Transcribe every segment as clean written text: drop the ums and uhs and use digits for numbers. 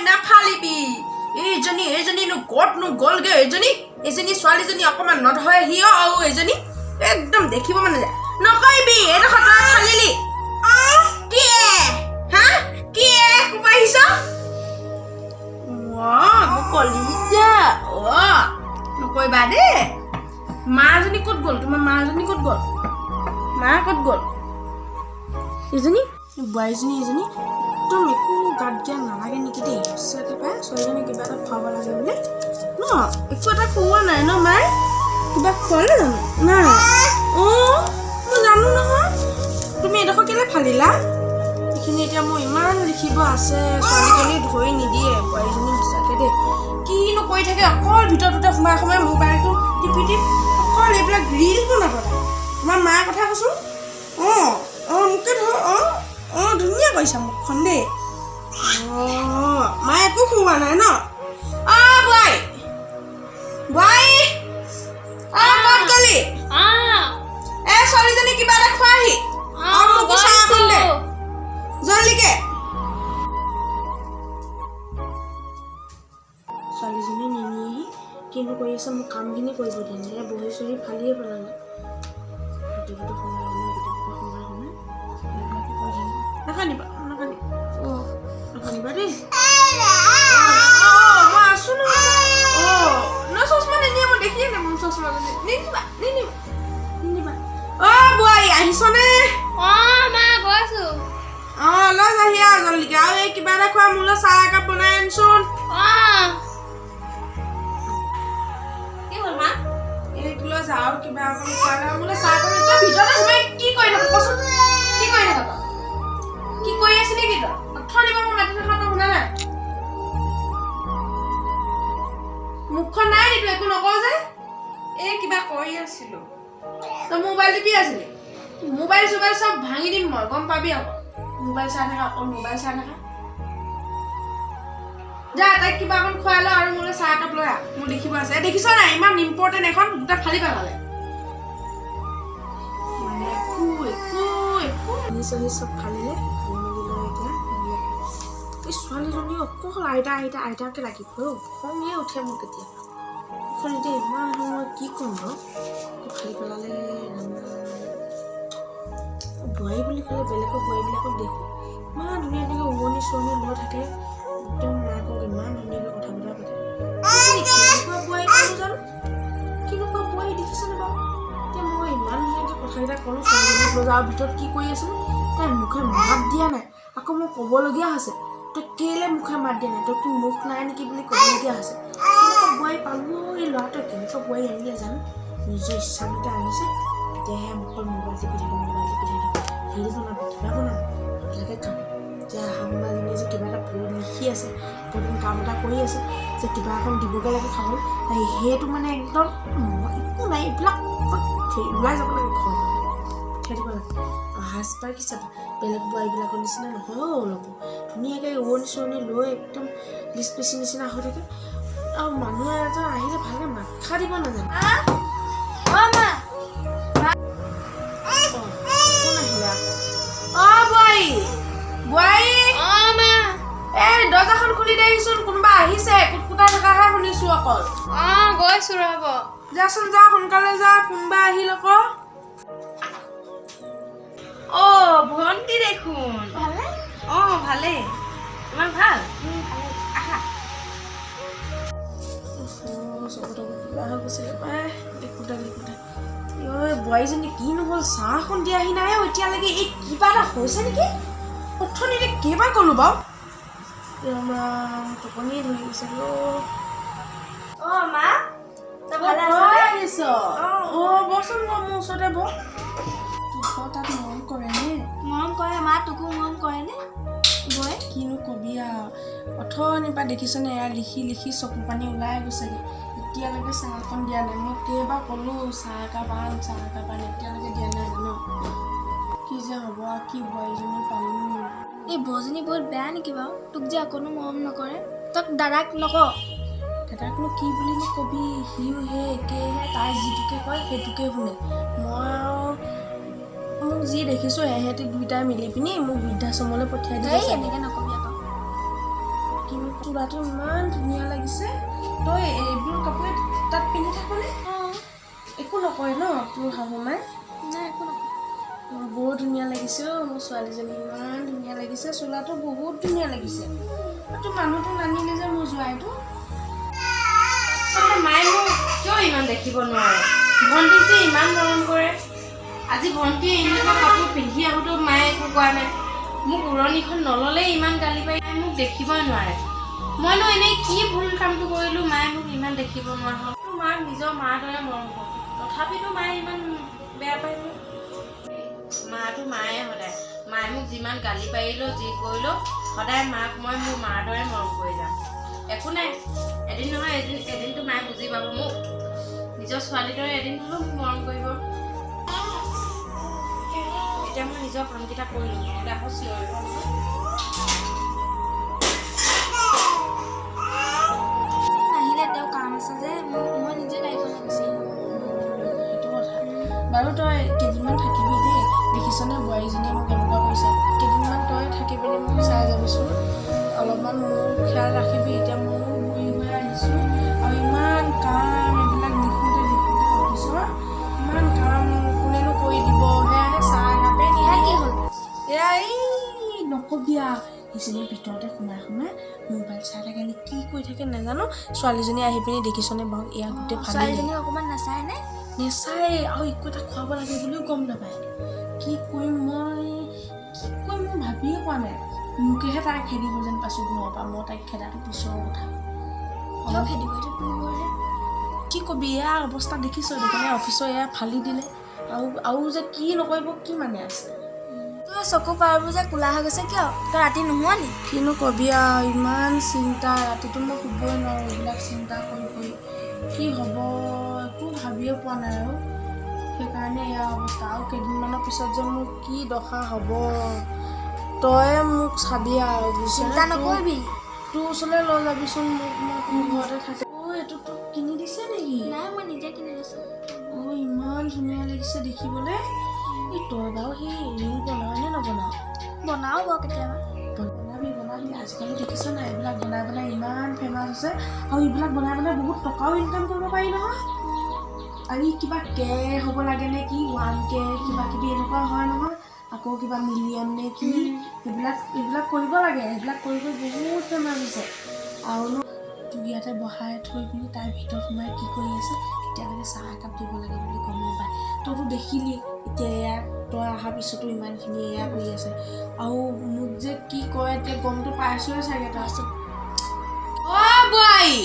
নাফালিবি এইজনী ক'তনো গ'লগে এইজনী ছোৱালীজনী অকণমান নধৰে হিয় আৰু এইজনী একদম দেখিব মানে যায় নকৰিবি এইডোখৰ তই ফালিলি কি কোবাই আহিছ কলিজা নকৰিবা দেই মাজনী ক'ত গ'ল তোমাৰ মাজনী ক'ত গ'ল মা ক'ত গ'ল এইজনী বোৱাৰীজনী এইজনী একদম একো গাত জ্ঞান নালাগে নেকি দেই সঁচাকৈ পাই ছোৱালীজনী কিবা এটা খুৱাব লাগে বোলে ন একো এটা খুওৱা নাই ন মায়ে কিবা খোৱালে জানো নাই মই জানো নহয় তুমি এডোখৰ কেলৈ ফালিলা এইখিনি এতিয়া মোৰ ইমান লিখিব আছে ছোৱালীজনী ধৰি নিদিয়ে বোৱাৰীজনী সঁচাকৈ দেই কিনো কৰি থাকে অকল ভিতৰটোতে সোমাই মোবাইলটো টিপি অকল এইবিলাক ৰিল বনাব তোমাৰ মাৰ কথা কৈছোঁ মোকে ধৰ ধুনীয়া কৰিছা মুখখন দেই মায়ে একো খুওৱা নাই ন বোৱাৰী ক'ত গলি ছোৱালীজনী কিবা এটা খোৱাহি মোকো চাহ এখন দে জলদিকে ছোৱালীজনী নিনিহি কিনো কৰি আছে মোক কামখিনি কৰিব দিয়ে বহি চহি ফালিয়ে পেলালে নাকান্দিবা দেই মই আছো নহয় চশমা নিনিয়ে মই দেখিয়ে নাই মোৰ চশমা নিনিবা বোৱাৰী আহিছনে লৈ যাহি আৰু জলদিকে আৰু এই কিবা এটা খোৱা মোলৈ চাহ একাপ বনাই আনচোন কি হ'ল মা এইটোলৈ যাওঁ কিবা অকণ খোৱালে মোলৈ চাহ অকণ ভিতৰতে সোমাই কি কৰি থাকো কচোন কি কৰি থাক কি কৰি আছিলি কি তই অথনি মই মাতি থকা তই শুনা নাই মুখখন নাই নিতো একো নকওঁ যে এই কিবা কৰি আছিলো তই মোবাইল টিপি আছিলি মোবাইল চোবাইল চব ভাঙি দিম মই গম পাবি আকৌ মোবাইল চাই থাকা অকল মোবাইল চাই থাকা যা তাইক কিবা অকণ খুৱাই ল আৰু মোলৈ চাহ একাপ লৈ আহ মোৰ দেখিব আছে দেখিছ নাই ইমান ইম্পৰ্টেণ্ট এখন দুটা ফালি পেলালে মানে একো চব ফালিলে এই ছোৱালীজনী অকল আইতাকে লাগিব খঙে উঠে মোৰ কেতিয়া এতিয়া ইমান সময় কি ক'ম ফালি পেলালে বোৱাৰী বুলি ক'লে বেলেগৰ বোৱাৰীবিলাকক দেখোঁ ইমান ধুনীয়া উমনি চুমনি লৈ থাকে একদম মাকক ইমান ধুনীয়াকৈ কথা বতৰা পাতে কেনেকুৱা বোৱাৰী পালোঁ জানো কেনেকুৱা বোৱাৰী দেখিছেনে বাৰু এতিয়া মই ইমান ধুনীয়াকৈ কথাকেইটা ক'লোঁ ছোৱালীজনীক লৈ যাওঁ ভিতৰত কি কৰি আছিলোঁ তাই মুখে মাত দিয়া নাই আকৌ মোক ক'বলগীয়া হৈছে তই কেলৈ মুখে মাত দিয়া নাই তই কি মুখ নাই নেকি বুলি ক'বলগীয়া হৈছে কেনেকুৱা বোৱাৰী পালোঁ এই ল'ৰাটোৱে কেনেকুৱা বোৱাৰী আনিলে জানো নিজৰ ইচ্ছামতে আনিছে তেতিয়াহে অকল মোবাইল টিপি থাকে ৰিল বনাব কিবা বনাব বেলেগে কাম যে শাহুমাজনীয়ে যে কিবা এটা লিখি আছে প্ৰতিদিন কাম এটা কৰি আছে যে কিবা এখন দিবগৈ লাগে খাবলৈ সেইটো মানে একদম একো নাই এইবিলাক ওলাই যাব লাগে ঘৰ পঠিয়াই দিব লাগে সাজপাৰ কি চাবা বেলেগ বোৱাৰীবিলাকৰ নিচিনা নহয় অলপ ধুনীয়াকৈ উৰণি চৰণি লৈ একদম লিচ পিচি নিচিনা হৈ থাকে আৰু মানুহ এজন আহিলে ভালকৈ মাথা দিব নাজানে দৰ্জাখন খুলি দেচোন কোনোবা আহিছে কুটকুটা থকাহে শুনিছো অকল গৈছো ৰ'ব যাচোন যা সোনকালে যা কোনোবা আহিল আকৌ ভণ্টি দেখোন ভালে ভালেই তোমাৰ ভাল আহা চকুত কিবা হৈ গৈছিলে পাই দেখোঁতে বোৱাৰীজনী কি নহ'ল চাহ এখন দিয়া আহি নাই এতিয়ালৈকে এই কিবা এটা হৈছে নেকি অথনিতে কেইবাৰ ক'লো বাৰু টোপনিয়ে ধৰি গৈছে মা বচোন মোৰ ওচৰতে বহ তোক তাত মৰম কৰেনে মৰম কৰে মা তোকো মৰম কৰেনে বৈ কিনো কবি আৰু অথনিৰ পৰা দেখিছনে এয়া লিখি চকু পানী ওলাই গৈছেগৈ এতিয়ালৈকে চাহ এখন দিয়া নাই মই কেইবাৰ ক'লোঁ চাহ একাপ আন এতিয়ালৈকে দিয়া নাই জানো কি যে হ'ব আৰু কি বোৱাৰীজনী পালোঁ এই বৌজনী বহুত বেয়া নেকি বাৰু তোক যে অকণো মৰম নকৰে তক দাদাক নকওঁ দাদাকনো কি বুলিনো কবি সিও সেই একেহে তাই যিটোকে কয় সেইটোকে শুনে মই আৰু মোক যি দেখিছোঁ সিহঁতি দুইটাই মিলি পিনি মোক বৃদ্ধাশ্ৰমলৈ পঠিয়াই দিয়ে এনেকৈ নকবি আকৌ চোলাটো ইমান ধুনীয়া লাগিছে তই এইবোৰ কাপোৰে তাত পিন্ধি থাকনে একো নকয় ন তোৰ শাহু মায়ে নাই একো নকয় বৰ ধুনীয়া লাগিছে মোৰ ছোৱালীজনী ইমান ধুনীয়া লাগিছে চোলাটো বহুত ধুনীয়া লাগিছে তোৰ মানুহটো নানিলে যে মোৰ জোৱাইটো মায়ে মোক কিয় ইমান দেখিব নোৱাৰে ভণ্টিক যে ইমান মৰম কৰে আজি ভণ্টিয়ে এনেকুৱা কাপোৰ পিন্ধি আহোঁতো মায়ে একো কোৱা নাই মোক উৰণিখন নল'লেই ইমান গালি পাৰি মায়ে মোক দেখিবই নোৱাৰে মইনো এনেই কি ভুল কামটো কৰিলোঁ মায়ে মোক ইমান দেখিব নোৱাৰা হ'ল মাক নিজৰ মাৰ দৰে মৰম কৰোঁ তথাপিতো মায়ে ইমান বেয়া পায় মোক মাটো মায়ে সদায় মায়ে মোক যিমান গালি পাৰিলেও যি কৰিলেও সদায় মাক মই মোৰ মাৰ দৰে মৰম কৰি যাম একো নাই এদিন নহয় এদিনটো মায়ে বুজি পাব মোক নিজৰ ছোৱালীৰ দৰে এদিন হ'লেও মোক মৰম কৰিব এতিয়া মই নিজৰ কামকেইটা কৰিলোঁ নহ'লে আকৌ চিঞৰিব নহয় আহিলে তেওঁ কাম আছে যে মই নিজে গাড়ীখন গুচি আহিম সেইটো কথা বাৰু তই কেইদিনমান থাকিবি দেই দেখিছনে বোৱাৰীজনীয়ে মোক এনেকুৱা কৰিছে কেইদিনমান তই থাকি পিনি মোক চাই যাবিচোন অলপমান মোৰ খেয়াল ৰাখিবি এতিয়া মোৰ বুঢ়ী হৈ আহিছোঁ আৰু ইমান কাম এইবিলাক নিখুঁতে অফিচৰ ইমান কাম কোনেনো কৰি দিব সেয়াহে চাহ একাপে এয়া কি হ'ল এয়া এই নকবি আৰু সেইজনীৰ ভিতৰতে সোমাই মোবাইল চাই থাকে কি কৰি থাকে নাজানো ছোৱালীজনী আহি পিনি দেখিছনে বাৰু এয়া গোটেই ছোৱালীজনী অকণমান নাচায়নে নেচাই আৰু একো এটা খুৱাব লাগে বুলিও গম নাপায় কি কৰিম মই ভাবিয়ে পোৱা নাই মোকেহে তাইক খেদিব যেন পাইছোঁ ঘৰৰ পৰা মই তাইক খেদাটো পিছৰ কথা কিয় খেদিব এইটো তোৰহে কি কবি এয়া অৱস্থা দেখিছ দেখোনে অফিচৰ এয়া ফালি দিলে আৰু যে কি নকৰিব কি মানে আছে তোৰ চকু পাৰবোৰ যে কোলা হৈ গৈছে কিয় তই ৰাতি নোহোৱা নি কিনো কবি আৰু ইমান চিন্তা ৰাতিটো মই শুবই নোৱাৰোঁ এইবিলাক চিন্তা কৰি কি হ'ব একো ভাবিয়ে পোৱা নাই আৰু সেইকাৰণে এয়া অৱস্থা আৰু কেইদিনমানৰ পিছত যে মোৰ কি দশা হ'ব তই মোক চাবি আৰু চিন্তা নকৰিবি তোৰ ওচৰলৈ লৈ যাবিচোন মোক মই তোৰ ঘৰতে থাকোঁ এইটো তোক কিনি দিছে নেকি নাই মই নিজে কিনি দিছোঁ ইমান ধুনীয়া লাগিছে দেখিবলৈ এই তই বাৰু সেই ৰিল বনাৱ নে নবনাৱ বনাওঁ বাৰু কেতিয়াবা বনাবি আজিকালি দেখিছ নাই এইবিলাক বনাই ইমান ফেমাছ হৈছে আৰু এইবিলাক বনাই বহুত টকাও ইনকাম কৰিব পাৰি নহয় আৰু কিবা কে হ'ব লাগে নে কি 1K কিবা কিবি এনেকুৱা হয় নহয় আকৌ কিবা মিলিয়ন নে কি এইবিলাক কৰিব লাগে সেইবিলাক কৰি বহুত ফেমাছ হৈছে আৰু তোক ইয়াতে বহাই থৈ পিনি তাৰ ভিতৰত সোমাই কি কৰি আছে এতিয়ালৈকে চাহ একাপ দিব লাগে বুলি গম নাপায় তইতো দেখিলি এতিয়া এয়া তই অহাৰ পিছতো ইমানখিনি এয়া কৰি আছে আৰু মোক যে কি কয় এতিয়া গমটো পাইছোৱে চাগে তই আছে বোৱাৰী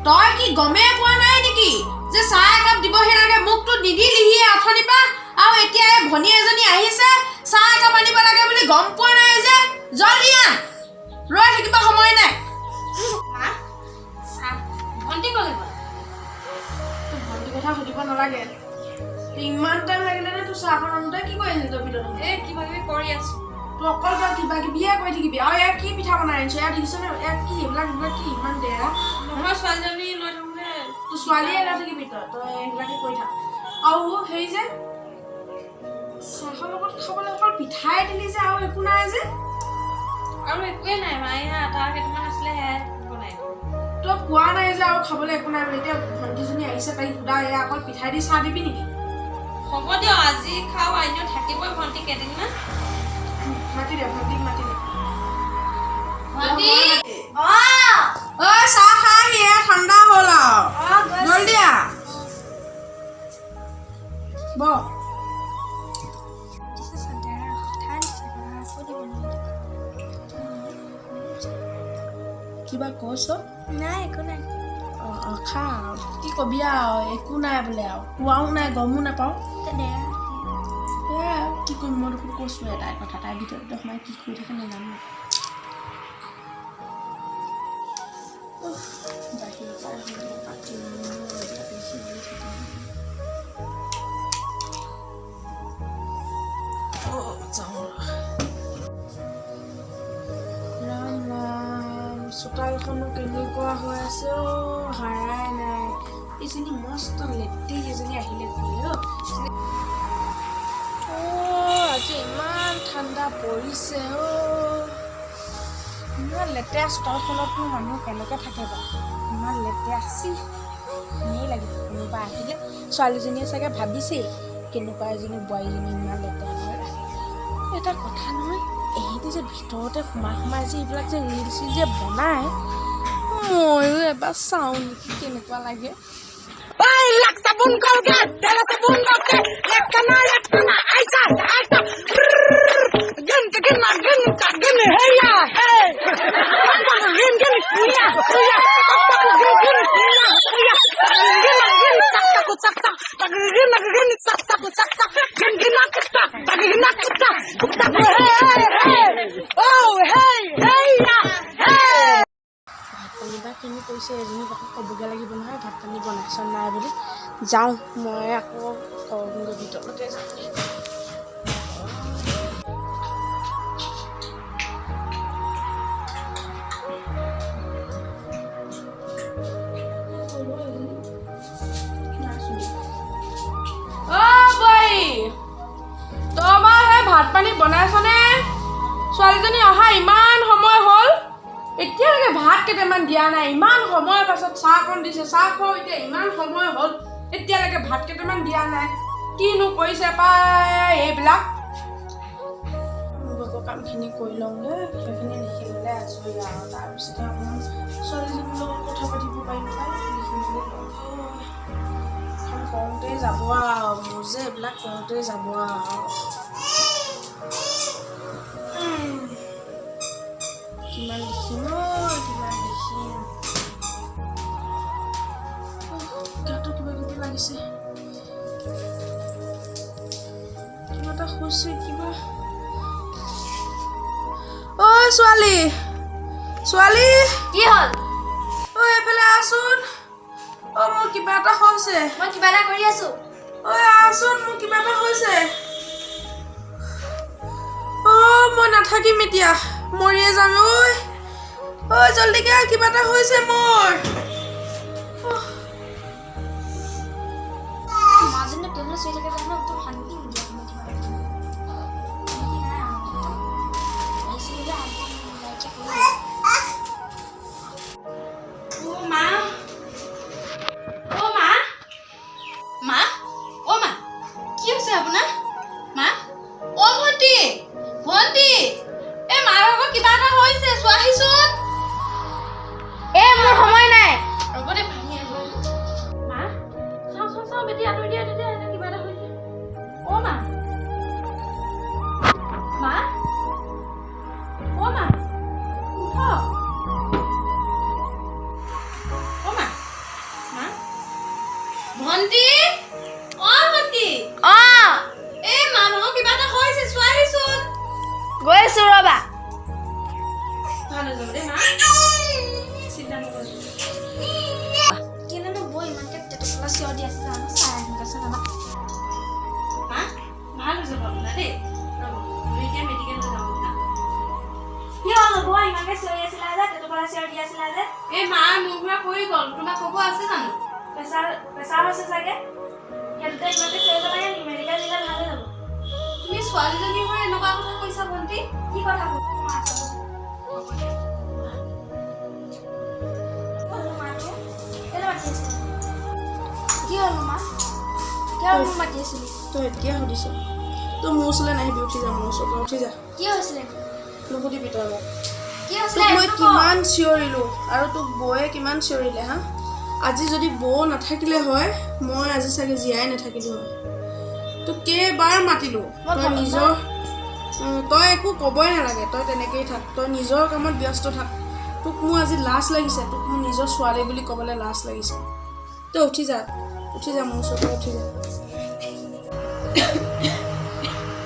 তই কি গমেই পোৱা নাই নেকি যে চাহ একাপ দিবহি লাগে মোকতো নিদিলিহি অথনিৰ পৰা আৰু এতিয়া এই ভনী এজনী আহিছে চাহ একাপ আনিব লাগে বুলি গম পোৱা নাই যে জলদি আহ ৰৈ থাকিব সময় নাই ভণ্টি ক'লে তোৰ ভণ্টিৰ কথা সুধিব নালাগে ইমান টাইম লাগিলে নে তোৰ চাহখন আনোতে কি কৰি আছিলি তই ভিতৰত কিবা কিবি কৰি আছো তোৰ অকল তই কিবা কিবিয়ে কৰি থাকিবি আৰু ইয়াত কি পিঠা বনাই আনিছ ইয়াত দেখিছনে ইয়াত কি এইবিলাক কি ইমান বেয়া নহয় ছোৱালীজনী লৈ থাকোঁতে তোৰ ছোৱালীয়ে লৈ থাকিবি তই এইবিলাকে কৰি থাক আৰু হেৰি যে চাহৰ লগত খাবলৈ অকল পিঠাই দিলি যে আৰু একো নাই যে আৰু একোৱে নাই মায়ে আটা কেইটামান আছিলে সেয়াই বনাই তই কোৱা নাই যে আৰু খাবলৈ একো নাই বুলি এতিয়া ভণ্টিজনী আহিছে তাইক সুধা এয়া অকল পিঠাই দি চাহ দিবি নেকি হ'ব দিয়ক আজি খাওঁ আইনেও থাকিবই ভণ্টি কেইদিনমান মাতি দে ভণ্টিক মাতি দে ভণ্টি চাহ খাহি ঠাণ্ডা হ'ল আৰু জলদি আহ কিবা কৈছ নাই একো নাই খা কি কবি আৰু একো নাই বোলে আৰু কোৱাও নাই গমো নাপাওঁ সেয়াই কি কৰিম মই দেখোন কৈছোঁ এটাই কথা তাইৰ ভিতৰতে সোমাই কি কৰি থাকে নাজানো চোতালখনো কেনেকুৱা হৈ আছে হাৰাই নাই এজনী মস্ত লেটেই এজনী আহিলে ঘৰলৈ আজি ইমান ঠাণ্ডা পৰিছে ইমান লেতেৰা চোতালখনতনো মানুহ কেনেকৈ থাকে বাৰু ইমান লেতেৰা চি এনেই লাগিব কোনোবা আহিলে ছোৱালীজনীয়ে চাগে ভাবিছেই কেনেকুৱা এজনী বোৱাৰীজনী ইমান লেতেৰা নহয় এটা কথা নহয় এহেঁতি যে ভিতৰতে সোমাই যে এইবিলাক যে ৰিল চিল যে বনায় ময়ো এবাৰ চাওঁ নেকি কেনেকুৱা লাগে ভাত পানী কৰিছে এজনী কথাত ক'বগৈ লাগিব নহয় ভাত পানী বনাইছ নাই বুলি যাওঁ মই আকৌ ভিতৰতে যাওঁ ভাত পানী বনাইছনে ছোৱালীজনী অহা ইমান সময় হ'ল এতিয়ালৈকে ভাত কেইটামান দিয়া নাই ইমান সময়ৰ পাছত চাহকণ দিছে চাহ খোৱা এতিয়া ইমান সময় হ'ল এতিয়ালৈকে ভাত কেইটামান দিয়া নাই কিনো কৰিছে পাই এইবিলাক মোৰ কামখিনি কৰি লওঁগে সেইখিনি লিখি মেলি আজৰি আৰু তাৰপিছতে অকণমান ছোৱালীজনীৰ লগত কথা পাতিব পাৰিম পাই লিখি মেলি কৰোঁতেই যাব আৰু মোৰ যে এইবিলাক কৰোঁতেই যাব আৰু কিমান লিখিম কিমান লিখিম গাটো কিবা কিবি লাগিছে কিবা এটা হৈছে কিবা ঐ ছোৱালী ছোৱালী কি হ'ল ঐ এইফালে আছোন মোৰ কিবা এটা হৈছে মই কিবা এটা কৰি আছো ঐ আছোন মোৰ কিবা এটা হৈছে মই নাথাকিম এতিয়া মৰিয়ে যাম ঐ জলদিকে কিবা এটা হৈছে মোৰ মাজনে কেনে চুই থাকে জানো তো শান্তি নিদিয়া মই কিবা ভন্টি ভন্টি এই মানুহৰ কিবা এটা হৈছে চোৱা আহিছোন গৈ আছো ৰবা ভাল হৈ যাব দেই মা চিন্তা নকৰিবা কেনেনো বৈ ইমানকে টেটুকলা চিঞৰ দি আছে জানো চাই আহিম আছে জানা মা ভাল হৈ যাব আপোনাৰ দেই ৰ'ব আমি এতিয়া মেডিকেল যাম না কি হ'ল বৈ ইমানকে চিঞৰি আছিলা যে টেটুকলা চিঞৰ দি আছিলা যে এই মাৰ মুখ ঘূৰা পৰি গ'ল তোমাক ক'ব আছে জানো প্ৰেছাৰ হৈছে চাগে ইয়াতে ইমানকে চিঞৰিব লাগে নি মেডিকেল নিলে ভাল হৈ যাব তুমি ছোৱালীজনী হৈ এনেকুৱা কথা কৈছা ভণ্টি কি কথা ক'ব কি হ'ল মা কিয় মাতি আছিলি তই এতিয়া সুধিছ তই মোৰ ওচৰলৈ নাহিবি উঠি যা মোৰ ওচৰৰ পৰা উঠি যা কি হৈছিলে নুসুধিবি তই মোক কি তোক হৈছিলে মই কিমান চিঞৰিলোঁ আৰু তোক বৌয়ে কিমান চিঞৰিলে হা আজি যদি বৌ নাথাকিলে হয় মই আজি চাগে জীয়াই নাথাকিলোঁ হয় তোক কেইবাৰ মাতিলোঁ তই নিজৰ তই একো ক'বই নালাগে তই তেনেকেই থাক তই নিজৰ কামত ব্যস্ত থাক তোক মোৰ আজি লাজ লাগিছে তোক মোৰ নিজৰ ছোৱালী বুলি ক'বলৈ লাজ লাগিছে তই উঠি যা মোৰ ওচৰৰ পৰা উঠি যা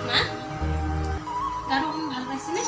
মা গাটো ভাল পাইছেনে